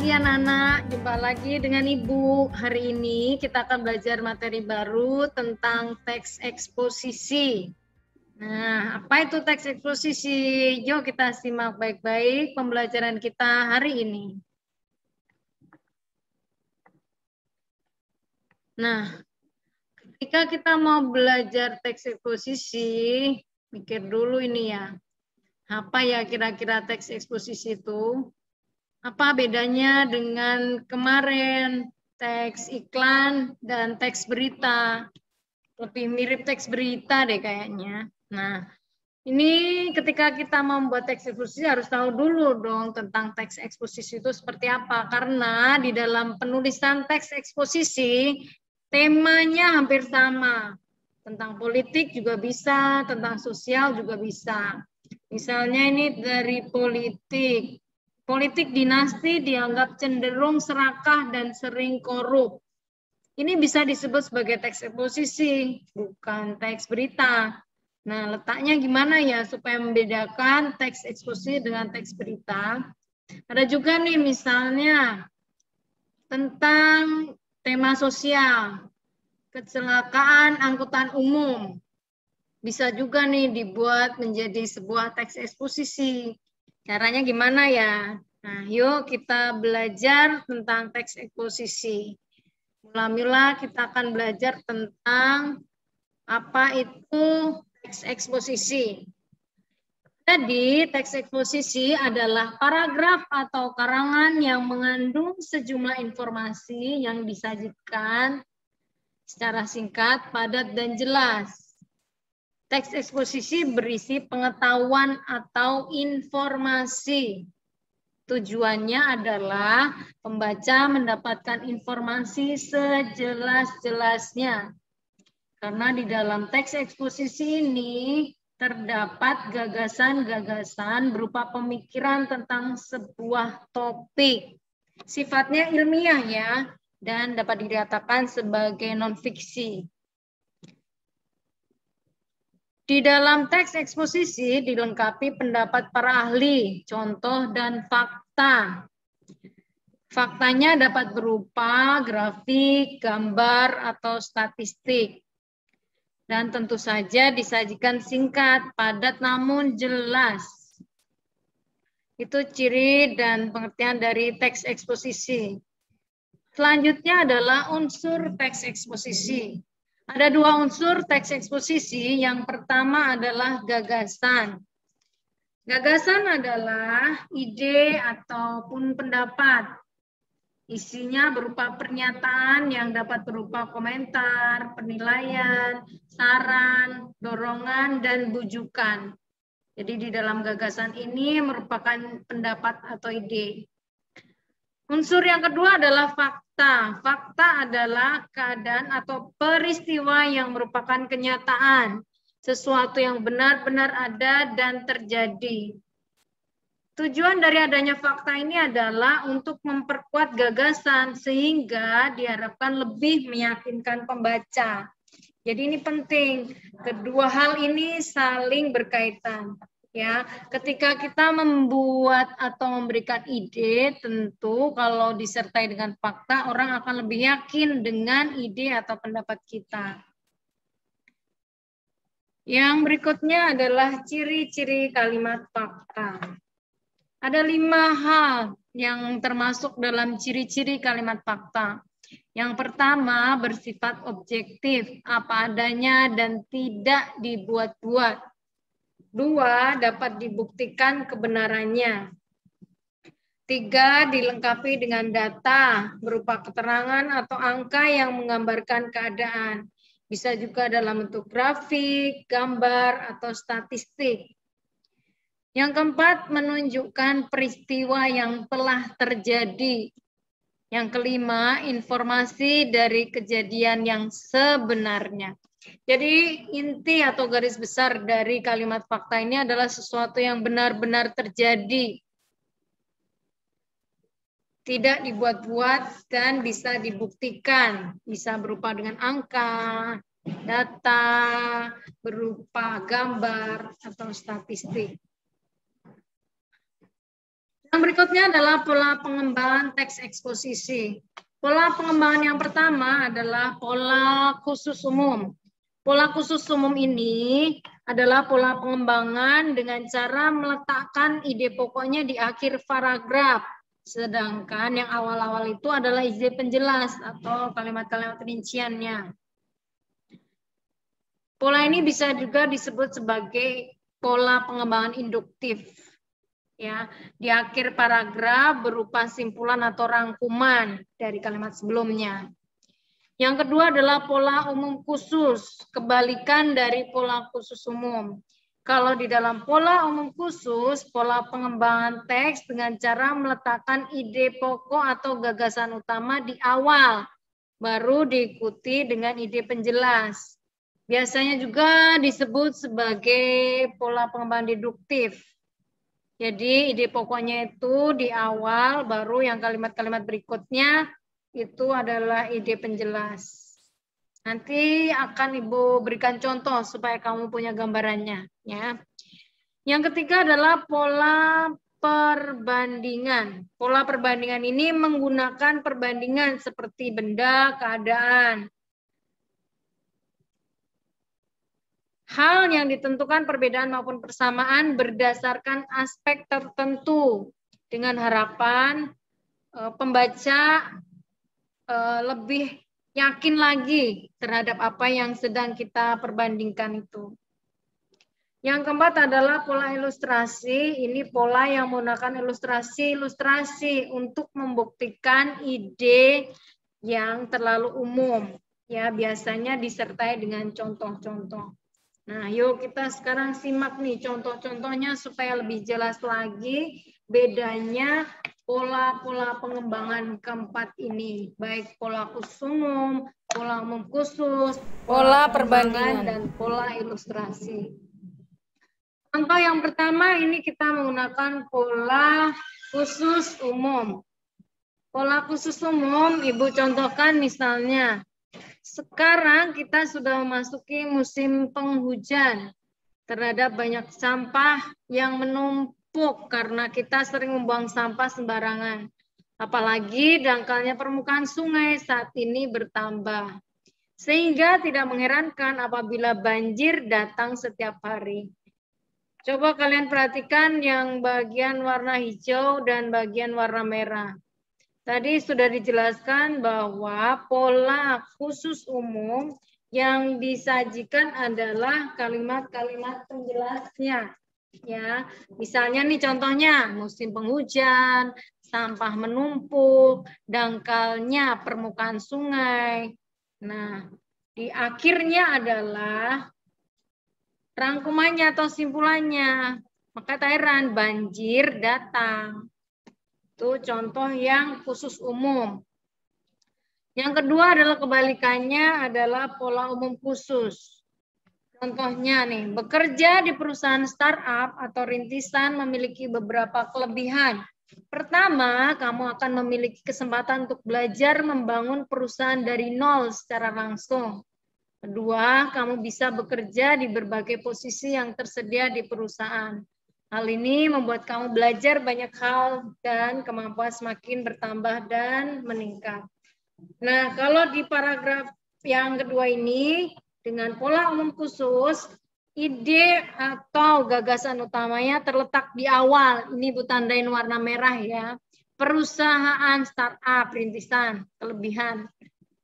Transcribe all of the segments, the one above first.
pagi anak-anak, jumpa lagi dengan Ibu. Hari ini kita akan belajar materi baru tentang teks eksposisi. Nah, apa itu teks eksposisi? Yuk kita simak baik-baik pembelajaran kita hari ini. Nah, ketika kita mau belajar teks eksposisi, mikir dulu ini ya. Apa ya kira-kira teks eksposisi itu? Apa bedanya dengan kemarin teks iklan dan teks berita? Lebih mirip teks berita deh kayaknya. Nah, ini ketika kita membuat teks eksposisi harus tahu dulu dong tentang teks eksposisi itu seperti apa. Karena di dalam penulisan teks eksposisi temanya hampir sama. Tentang politik juga bisa, tentang sosial juga bisa. Misalnya ini dari politik. Politik dinasti dianggap cenderung serakah dan sering korup. Ini bisa disebut sebagai teks eksposisi, bukan teks berita. Nah, letaknya gimana ya supaya membedakan teks eksposisi dengan teks berita? Ada juga nih misalnya tentang tema sosial, kecelakaan angkutan umum. Bisa juga nih dibuat menjadi sebuah teks eksposisi. Caranya gimana ya? Nah, yuk kita belajar tentang teks eksposisi. Mula-mula kita akan belajar tentang apa itu teks eksposisi. Jadi, teks eksposisi adalah paragraf atau karangan yang mengandung sejumlah informasi yang disajikan secara singkat, padat, dan jelas. Teks eksposisi berisi pengetahuan atau informasi. Tujuannya adalah pembaca mendapatkan informasi sejelas-jelasnya. Karena di dalam teks eksposisi ini terdapat gagasan-gagasan berupa pemikiran tentang sebuah topik. Sifatnya ilmiah ya, dan dapat dikatakan sebagai non-fiksi. Di dalam teks eksposisi dilengkapi pendapat para ahli, contoh dan fakta. Faktanya dapat berupa grafik, gambar, atau statistik. Dan tentu saja disajikan singkat, padat namun jelas. Itu ciri dan pengertian dari teks eksposisi. Selanjutnya adalah unsur teks eksposisi. Ada dua unsur teks eksposisi. Yang pertama adalah gagasan. Gagasan adalah ide ataupun pendapat. Isinya berupa pernyataan yang dapat berupa komentar, penilaian, saran, dorongan, dan bujukan. Jadi di dalam gagasan ini merupakan pendapat atau ide. Unsur yang kedua adalah fakta. Fakta adalah keadaan atau peristiwa yang merupakan kenyataan, sesuatu yang benar-benar ada dan terjadi. Tujuan dari adanya fakta ini adalah untuk memperkuat gagasan sehingga diharapkan lebih meyakinkan pembaca. Jadi ini penting, kedua hal ini saling berkaitan. Ya, ketika kita membuat atau memberikan ide, tentu kalau disertai dengan fakta, orang akan lebih yakin dengan ide atau pendapat kita. Yang berikutnya adalah ciri-ciri kalimat fakta. Ada 5 hal yang termasuk dalam ciri-ciri kalimat fakta. Yang pertama, bersifat objektif, apa adanya dan tidak dibuat-buat. 2, dapat dibuktikan kebenarannya. 3, dilengkapi dengan data berupa keterangan atau angka yang menggambarkan keadaan. Bisa juga dalam bentuk grafik, gambar, atau statistik. Yang keempat, menunjukkan peristiwa yang telah terjadi. Yang kelima, informasi dari kejadian yang sebenarnya. Jadi inti atau garis besar dari kalimat fakta ini adalah sesuatu yang benar-benar terjadi. Tidak dibuat-buat dan bisa dibuktikan. Bisa berupa dengan angka, data, berupa gambar, atau statistik. Yang berikutnya adalah pola pengembangan teks eksposisi. Pola pengembangan yang pertama adalah pola khusus umum. Pola khusus umum ini adalah pola pengembangan dengan cara meletakkan ide pokoknya di akhir paragraf. Sedangkan yang awal-awal itu adalah ide penjelas atau kalimat-kalimat rinciannya. Pola ini bisa juga disebut sebagai pola pengembangan induktif. Ya, di akhir paragraf berupa simpulan atau rangkuman dari kalimat sebelumnya. Yang kedua adalah pola umum khusus, kebalikan dari pola khusus umum. Kalau di dalam pola umum khusus, pola pengembangan teks dengan cara meletakkan ide pokok atau gagasan utama di awal, baru diikuti dengan ide penjelas. Biasanya juga disebut sebagai pola pengembangan deduktif. Jadi ide pokoknya itu di awal, baru yang kalimat-kalimat berikutnya itu adalah ide penjelas. Nanti akan Ibu berikan contoh supaya kamu punya gambarannya. Ya. Yang ketiga adalah pola perbandingan. Pola perbandingan ini menggunakan perbandingan seperti benda, keadaan. Hal yang ditentukan perbedaan maupun persamaan berdasarkan aspek tertentu dengan harapan pembaca lebih yakin lagi terhadap apa yang sedang kita perbandingkan itu. Yang keempat adalah pola ilustrasi. Ini pola yang menggunakan ilustrasi untuk membuktikan ide yang terlalu umum. Ya, biasanya disertai dengan contoh-contoh. Nah, yuk kita sekarang simak nih contoh-contohnya supaya lebih jelas lagi bedanya pola-pola pengembangan keempat ini. Baik pola khusus umum, pola umum khusus, pola perbandingan, dan pola ilustrasi. Contoh yang pertama ini kita menggunakan pola khusus umum. Pola khusus umum, Ibu contohkan misalnya, sekarang kita sudah memasuki musim penghujan. Terhadap banyak sampah yang menumpuk karena kita sering membuang sampah sembarangan. Apalagi dangkalnya permukaan sungai saat ini bertambah. Sehingga tidak mengherankan apabila banjir datang setiap hari. Coba kalian perhatikan yang bagian warna hijau dan bagian warna merah. Tadi sudah dijelaskan bahwa pola khusus umum yang disajikan adalah kalimat-kalimat penjelasnya. Ya, misalnya nih contohnya musim penghujan, sampah menumpuk, dangkalnya permukaan sungai. Nah, di akhirnya adalah rangkumannya atau simpulannya. Maka tak heran banjir datang. Itu contoh yang khusus umum. Yang kedua adalah kebalikannya adalah pola umum khusus. Contohnya nih, bekerja di perusahaan startup atau rintisan memiliki beberapa kelebihan. Pertama, kamu akan memiliki kesempatan untuk belajar membangun perusahaan dari nol secara langsung. Kedua, kamu bisa bekerja di berbagai posisi yang tersedia di perusahaan. Hal ini membuat kamu belajar banyak hal dan kemampuan semakin bertambah dan meningkat. Nah, kalau di paragraf yang kedua ini, dengan pola umum khusus, ide atau gagasan utamanya terletak di awal. Ini Bu tandain warna merah ya. Perusahaan startup, rintisan, kelebihan.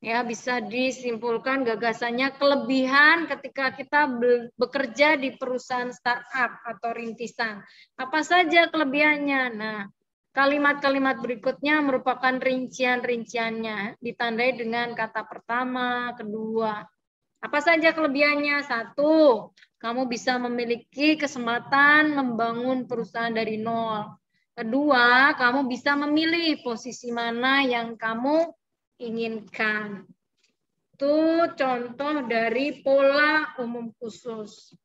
Ya, bisa disimpulkan gagasannya kelebihan ketika kita bekerja di perusahaan startup atau rintisan. Apa saja kelebihannya? Nah, kalimat-kalimat berikutnya merupakan rincian-rinciannya, ditandai dengan kata pertama, kedua. Apa saja kelebihannya? Satu, kamu bisa memiliki kesempatan membangun perusahaan dari nol. Kedua, kamu bisa memilih posisi mana yang kamu inginkan. Itu contoh dari pola umum khusus.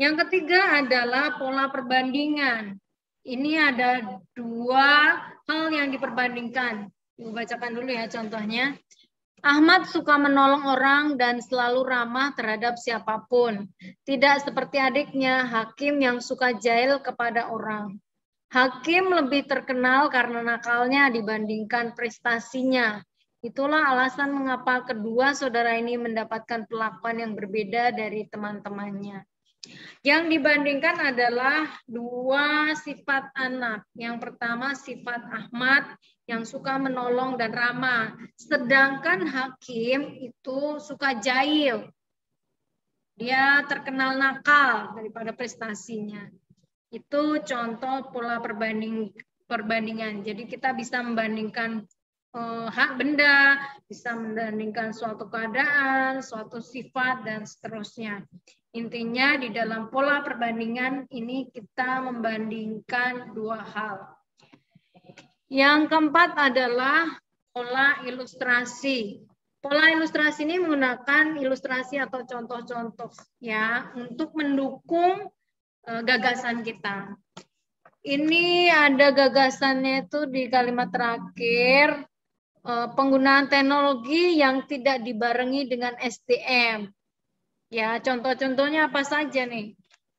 Yang ketiga adalah pola perbandingan. Ini ada dua hal yang diperbandingkan. Ibu bacakan dulu ya contohnya. Ahmad suka menolong orang dan selalu ramah terhadap siapapun. Tidak seperti adiknya, Hakim yang suka jahil kepada orang. Hakim lebih terkenal karena nakalnya dibandingkan prestasinya. Itulah alasan mengapa kedua saudara ini mendapatkan perlakuan yang berbeda dari teman-temannya. Yang dibandingkan adalah dua sifat anak. Yang pertama sifat Ahmad yang suka menolong dan ramah. Sedangkan Hakim itu suka jahil. Dia terkenal nakal daripada prestasinya. Itu contoh pola perbandingan. Jadi kita bisa membandingkan hak benda, bisa membandingkan suatu keadaan, suatu sifat, dan seterusnya. Intinya di dalam pola perbandingan ini kita membandingkan dua hal. Yang keempat adalah pola ilustrasi. Pola ilustrasi ini menggunakan ilustrasi atau contoh-contoh ya untuk mendukung gagasan kita. Ini ada gagasannya itu di kalimat terakhir, penggunaan teknologi yang tidak dibarengi dengan SDM. Ya, contoh-contohnya apa saja nih?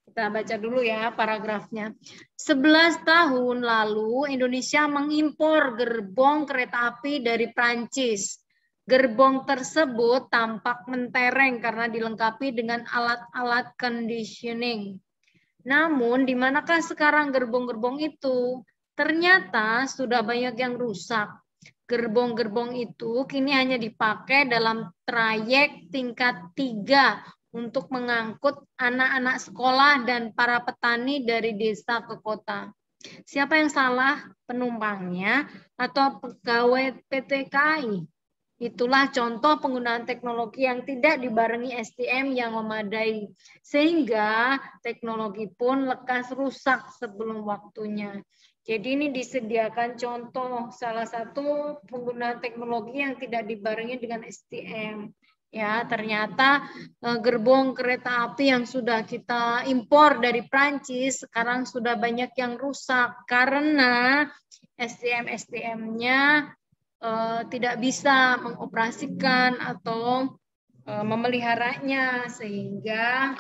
Kita baca dulu ya paragrafnya. 11 tahun lalu Indonesia mengimpor gerbong kereta api dari Prancis. Gerbong tersebut tampak mentereng karena dilengkapi dengan alat-alat conditioning. Namun, di manakah sekarang gerbong-gerbong itu? Ternyata sudah banyak yang rusak. Gerbong-gerbong itu kini hanya dipakai dalam trayek tingkat 3 untuk mengangkut anak-anak sekolah dan para petani dari desa ke kota. Siapa yang salah? Penumpangnya atau pegawai PT KAI? Itulah contoh penggunaan teknologi yang tidak dibarengi SDM yang memadai, sehingga teknologi pun lekas rusak sebelum waktunya. Jadi ini disediakan contoh salah satu penggunaan teknologi yang tidak dibarengi dengan SDM. Ya, ternyata gerbong kereta api yang sudah kita impor dari Prancis sekarang sudah banyak yang rusak karena SDM-nya tidak bisa mengoperasikan atau memeliharanya, sehingga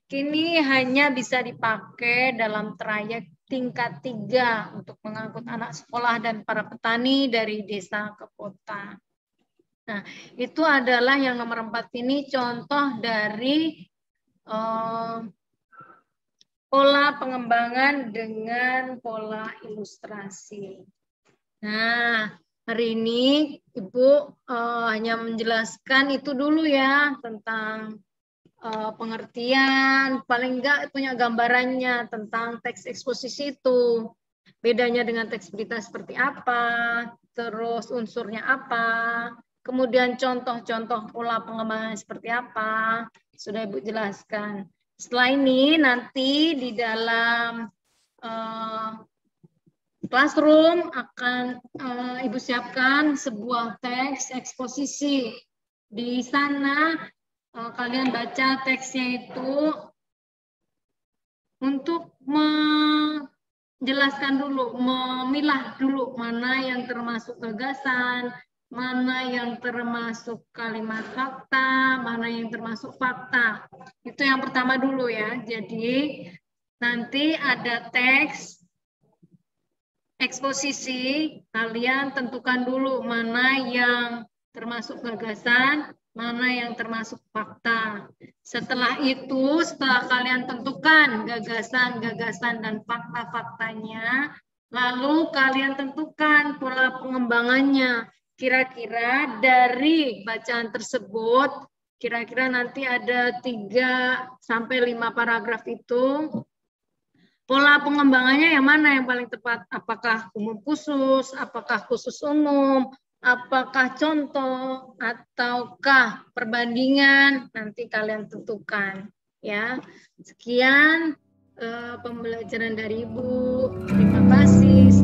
kini hanya bisa dipakai dalam trayek tingkat 3 untuk mengangkut anak sekolah dan para petani dari desa ke kota. Nah, itu adalah yang nomor 4 ini contoh dari pola pengembangan dengan pola ilustrasi. Nah, hari ini Ibu hanya menjelaskan itu dulu ya tentang pengertian, paling enggak punya gambarannya tentang teks eksposisi itu. Bedanya dengan teks berita seperti apa, terus unsurnya apa, kemudian contoh-contoh pola pengembangan seperti apa, sudah Ibu jelaskan. Setelah ini nanti di dalam Classroom akan Ibu siapkan sebuah teks eksposisi. Di sana kalian baca teksnya itu untuk menjelaskan dulu, memilah dulu mana yang termasuk gagasan, mana yang termasuk kalimat fakta, mana yang termasuk fakta. Itu yang pertama dulu ya. Jadi nanti ada teks eksposisi, kalian tentukan dulu mana yang termasuk gagasan, mana yang termasuk fakta. Setelah itu, setelah kalian tentukan gagasan-gagasan dan fakta-faktanya, lalu kalian tentukan pola pengembangannya. Kira-kira dari bacaan tersebut, kira-kira nanti ada 3-5 paragraf itu, pola pengembangannya yang mana yang paling tepat? Apakah umum khusus, apakah khusus umum, apakah contoh, ataukah perbandingan? Nanti kalian tentukan. Ya, sekian pembelajaran dari Ibu. Terima kasih.